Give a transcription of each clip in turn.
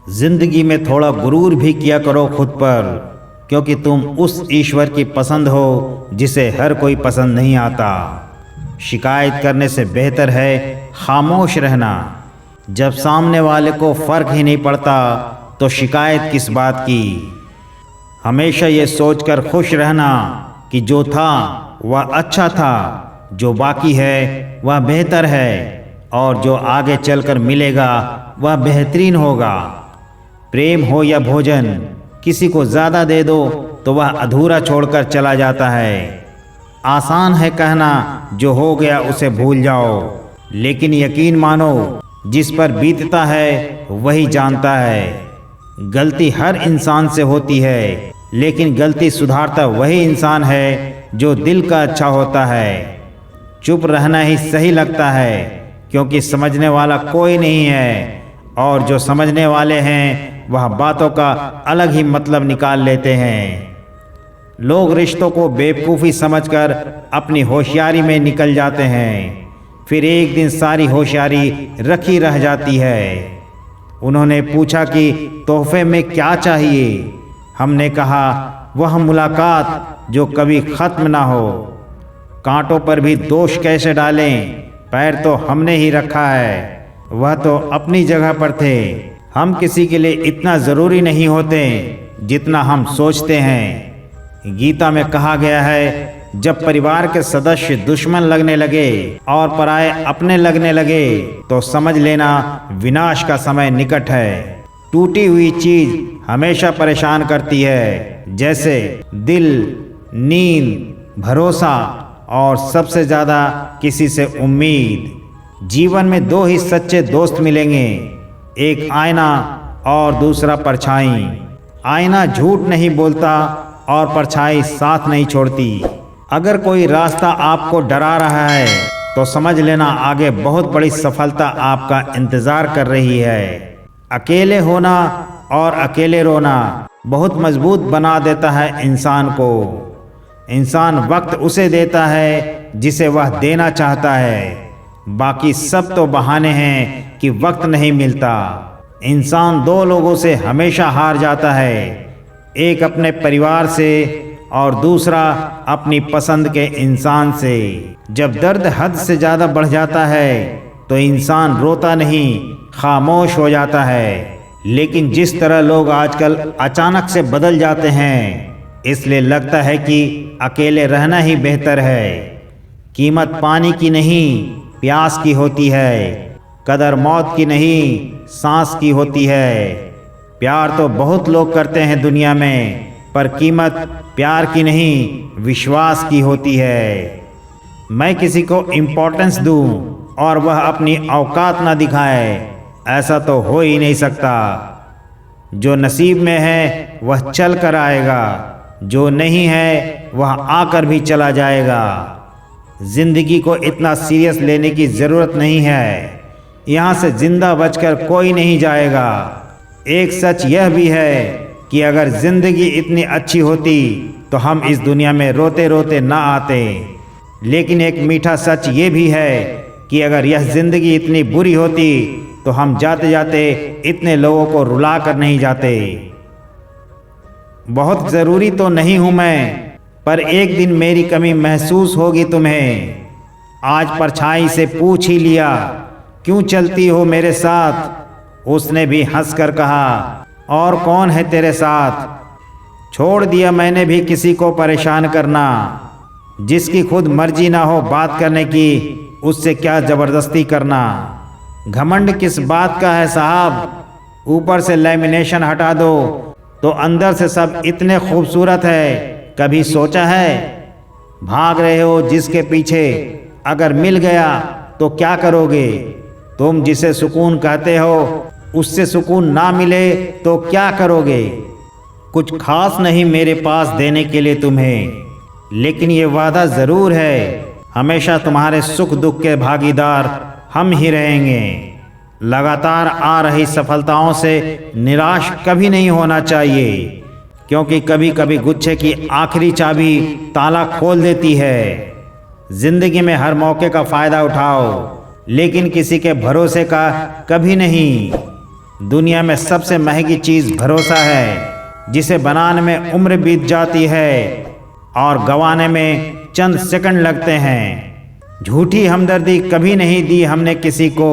जिंदगी में थोड़ा गुरूर भी किया करो खुद पर, क्योंकि तुम उस ईश्वर की पसंद हो जिसे हर कोई पसंद नहीं आता। शिकायत करने से बेहतर है खामोश रहना। जब सामने वाले को फर्क ही नहीं पड़ता तो शिकायत किस बात की। हमेशा ये सोचकर खुश रहना कि जो था वह अच्छा था, जो बाकी है वह बेहतर है, और जो आगे चलकर मिलेगा वह बेहतरीन होगा। प्रेम हो या भोजन, किसी को ज़्यादा दे दो तो वह अधूरा छोड़कर चला जाता है। आसान है कहना जो हो गया उसे भूल जाओ, लेकिन यकीन मानो जिस पर बीतता है वही जानता है। गलती हर इंसान से होती है, लेकिन गलती सुधारता वही इंसान है जो दिल का अच्छा होता है। चुप रहना ही सही लगता है, क्योंकि समझने वाला कोई नहीं है, और जो समझने वाले हैं वह बातों का अलग ही मतलब निकाल लेते हैं। लोग रिश्तों को बेवकूफ़ी समझकर अपनी होशियारी में निकल जाते हैं, फिर एक दिन सारी होशियारी रखी रह जाती है। उन्होंने पूछा कि तोहफे में क्या चाहिए। हमने कहा वह मुलाकात जो कभी ख़त्म ना हो। कांटों पर भी दोष कैसे डालें, पैर तो हमने ही रखा है, वह तो अपनी जगह पर थे। हम किसी के लिए इतना ज़रूरी नहीं होते जितना हम सोचते हैं। गीता में कहा गया है, जब परिवार के सदस्य दुश्मन लगने लगे और पराये अपने लगने लगे तो समझ लेना विनाश का समय निकट है। टूटी हुई चीज़ हमेशा परेशान करती है, जैसे दिल, नींद, भरोसा और सबसे ज़्यादा किसी से उम्मीद। जीवन में दो ही सच्चे दोस्त मिलेंगे, एक आईना और दूसरा परछाई। आईना झूठ नहीं बोलता और परछाई साथ नहीं छोड़ती। अगर कोई रास्ता आपको डरा रहा है तो समझ लेना आगे बहुत बड़ी सफलता आपका इंतज़ार कर रही है। अकेले होना और अकेले रोना बहुत मजबूत बना देता है इंसान को। इंसान वक्त उसे देता है जिसे वह देना चाहता है, बाकी सब तो बहाने हैं कि वक्त नहीं मिलता। इंसान दो लोगों से हमेशा हार जाता है, एक अपने परिवार से और दूसरा अपनी पसंद के इंसान से। जब दर्द हद से ज़्यादा बढ़ जाता है तो इंसान रोता नहीं, खामोश हो जाता है। लेकिन जिस तरह लोग आजकल अचानक से बदल जाते हैं, इसलिए लगता है कि अकेले रहना ही बेहतर है। कीमत पानी की नहीं, प्यास की होती है। कदर मौत की नहीं, सांस की होती है। प्यार तो बहुत लोग करते हैं दुनिया में, पर कीमत प्यार की नहीं, विश्वास की होती है। मैं किसी को इम्पोर्टेंस दूं और वह अपनी औकात ना दिखाए, ऐसा तो हो ही नहीं सकता। जो नसीब में है वह चल कर आएगा, जो नहीं है वह आकर भी चला जाएगा। जिंदगी को इतना सीरियस लेने की ज़रूरत नहीं है। यहाँ से जिंदा बचकर कोई नहीं जाएगा। एक सच यह भी है कि अगर ज़िंदगी इतनी अच्छी होती तो हम इस दुनिया में रोते रोते ना आते। लेकिन एक मीठा सच ये भी है कि अगर यह ज़िंदगी इतनी बुरी होती तो हम जाते जाते इतने लोगों को रुला कर नहीं जाते। बहुत ज़रूरी तो नहीं हूँ मैं, पर एक दिन मेरी कमी महसूस होगी तुम्हें। आज परछाई से पूछ ही लिया, क्यों चलती हो मेरे साथ। उसने भी हंसकर कहा, और कौन है तेरे साथ। छोड़ दिया मैंने भी किसी को परेशान करना। जिसकी खुद मर्जी ना हो बात करने की, उससे क्या ज़बरदस्ती करना। घमंड किस बात का है साहब, ऊपर से लैमिनेशन हटा दो तो अंदर से सब इतने खूबसूरत है। कभी सोचा है भाग रहे हो जिसके पीछे, अगर मिल गया तो क्या करोगे। तुम जिसे सुकून कहते हो उससे सुकून ना मिले तो क्या करोगे। कुछ खास नहीं मेरे पास देने के लिए तुम्हें, लेकिन ये वादा ज़रूर है, हमेशा तुम्हारे सुख दुख के भागीदार हम ही रहेंगे। लगातार आ रही सफलताओं से निराश कभी नहीं होना चाहिए, क्योंकि कभी कभी गुच्छे की आखिरी चाबी ताला खोल देती है। जिंदगी में हर मौके का फ़ायदा उठाओ, लेकिन किसी के भरोसे का कभी नहीं। दुनिया में सबसे महंगी चीज़ भरोसा है, जिसे बनाने में उम्र बीत जाती है और गंवाने में चंद सेकंड लगते हैं। झूठी हमदर्दी कभी नहीं दी हमने किसी को,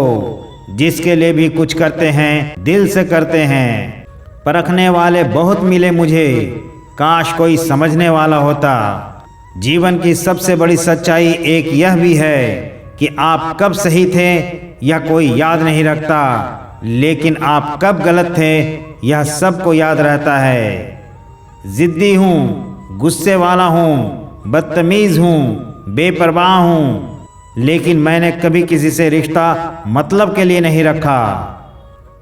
जिसके लिए भी कुछ करते हैं दिल से करते हैं। परखने वाले बहुत मिले मुझे, काश कोई समझने वाला होता। जीवन की सबसे बड़ी सच्चाई एक यह भी है कि आप कब सही थे यह कोई याद नहीं रखता, लेकिन आप कब गलत थे यह सबको याद रहता है। जिद्दी हूँ, गुस्से वाला हूँ, बदतमीज़ हूँ, बेपरवाह हूँ, लेकिन मैंने कभी किसी से रिश्ता मतलब के लिए नहीं रखा।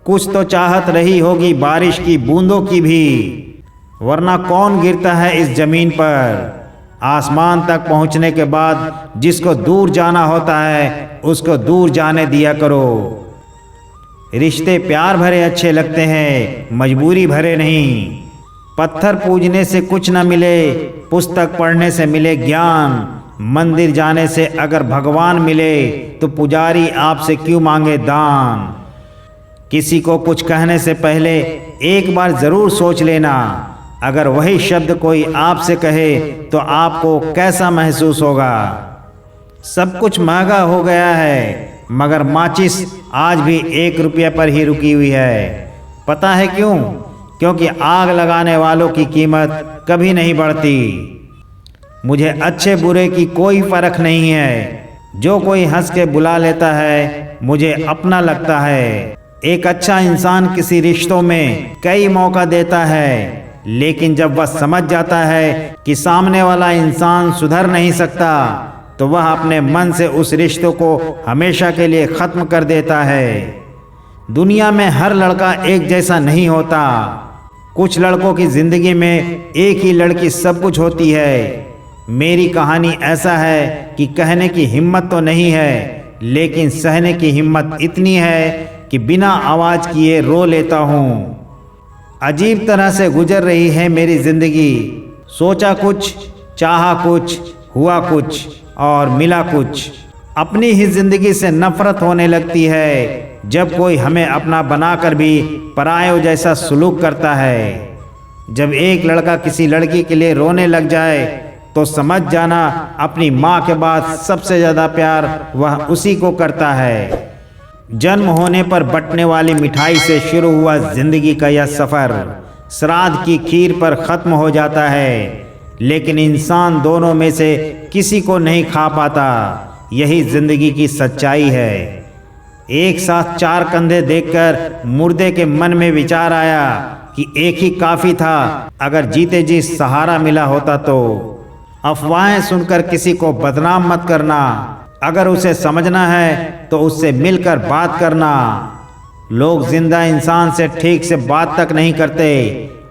कुछ तो चाहत रही होगी बारिश की बूंदों की भी, वरना कौन गिरता है इस जमीन पर। आसमान तक पहुंचने के बाद जिसको दूर जाना होता है उसको दूर जाने दिया करो। रिश्ते प्यार भरे अच्छे लगते हैं, मजबूरी भरे नहीं। पत्थर पूजने से कुछ न मिले, पुस्तक पढ़ने से मिले ज्ञान। मंदिर जाने से अगर भगवान मिले तो पुजारी आपसे क्यों मांगे दान। किसी को कुछ कहने से पहले एक बार ज़रूर सोच लेना, अगर वही शब्द कोई आपसे कहे तो आपको कैसा महसूस होगा। सब कुछ महंगा हो गया है, मगर माचिस आज भी 1 रुपये पर ही रुकी हुई है। पता है क्यों? क्योंकि आग लगाने वालों की कीमत कभी नहीं बढ़ती। मुझे अच्छे बुरे की कोई फर्क नहीं है, जो कोई हंस के बुला लेता है मुझे अपना लगता है। एक अच्छा इंसान किसी रिश्तों में कई मौका देता है, लेकिन जब वह समझ जाता है कि सामने वाला इंसान सुधर नहीं सकता तो वह अपने मन से उस रिश्तों को हमेशा के लिए ख़त्म कर देता है। दुनिया में हर लड़का एक जैसा नहीं होता। कुछ लड़कों की ज़िंदगी में एक ही लड़की सब कुछ होती है। मेरी कहानी ऐसा है कि कहने की हिम्मत तो नहीं है, लेकिन सहने की हिम्मत इतनी है कि बिना आवाज़ किए रो लेता हूँ। अजीब तरह से गुजर रही है मेरी ज़िंदगी। सोचा कुछ, चाहा कुछ, हुआ कुछ और मिला कुछ। अपनी ही ज़िंदगी से नफ़रत होने लगती है जब कोई हमें अपना बनाकर भी परायों जैसा सलूक करता है। जब एक लड़का किसी लड़की के लिए रोने लग जाए तो समझ जाना अपनी माँ के बाद सबसे ज़्यादा प्यार वह उसी को करता है। जन्म होने पर बंटने वाली मिठाई से शुरू हुआ जिंदगी का यह सफ़र श्राद्ध की खीर पर ख़त्म हो जाता है, लेकिन इंसान दोनों में से किसी को नहीं खा पाता। यही ज़िंदगी की सच्चाई है। एक साथ 4 कंधे देखकर मुर्दे के मन में विचार आया कि एक ही काफ़ी था अगर जीते जी सहारा मिला होता तो। अफवाहें सुनकर किसी को बदनाम मत करना। अगर उसे समझना है तो उससे मिलकर बात करना। लोग जिंदा इंसान से ठीक से बात तक नहीं करते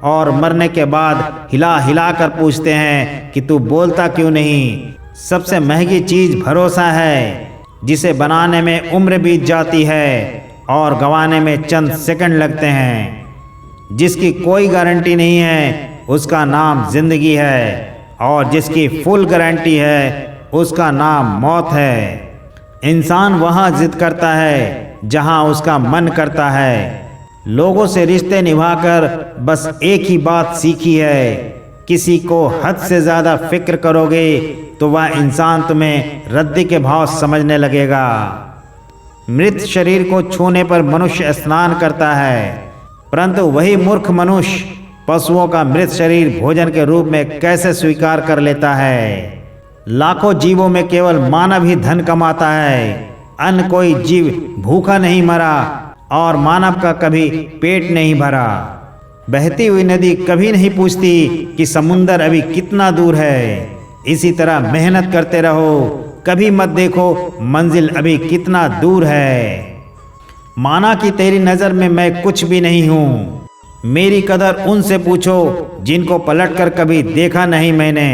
और मरने के बाद हिला हिला कर पूछते हैं कि तू बोलता क्यों नहीं। सबसे महंगी चीज़ भरोसा है, जिसे बनाने में उम्र बीत जाती है और गंवाने में चंद सेकंड लगते हैं। जिसकी कोई गारंटी नहीं है उसका नाम जिंदगी है, और जिसकी फुल गारंटी है उसका नाम मौत है। इंसान वहाँ जिद करता है जहाँ उसका मन करता है। लोगों से रिश्ते निभाकर बस एक ही बात सीखी है, किसी को हद से ज़्यादा फिक्र करोगे तो वह इंसान तुम्हें रद्दी के भाव समझने लगेगा। मृत शरीर को छूने पर मनुष्य स्नान करता है, परंतु वही मूर्ख मनुष्य पशुओं का मृत शरीर भोजन के रूप में कैसे स्वीकार कर लेता है। लाखों जीवों में केवल मानव ही धन कमाता है। अन्य कोई जीव भूखा नहीं मरा और मानव का कभी पेट नहीं भरा। बहती हुई नदी कभी नहीं पूछती कि समुंदर अभी कितना दूर है। इसी तरह मेहनत करते रहो, कभी मत देखो मंजिल अभी कितना दूर है। माना कि तेरी नज़र में मैं कुछ भी नहीं हूँ। मेरी कदर उनसे पूछो जिनको पलटकर कभी देखा नहीं मैंने।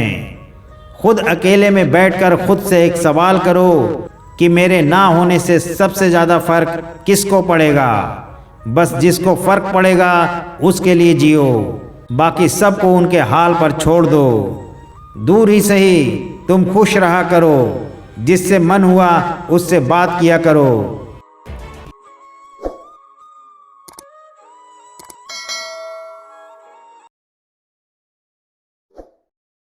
खुद अकेले में बैठकर खुद से एक सवाल करो कि मेरे ना होने से सबसे ज़्यादा फ़र्क किसको पड़ेगा। बस जिसको फ़र्क पड़ेगा उसके लिए जियो, बाकी सबको उनके हाल पर छोड़ दो। दूर ही सही तुम खुश रहा करो, जिससे मन हुआ उससे बात किया करो।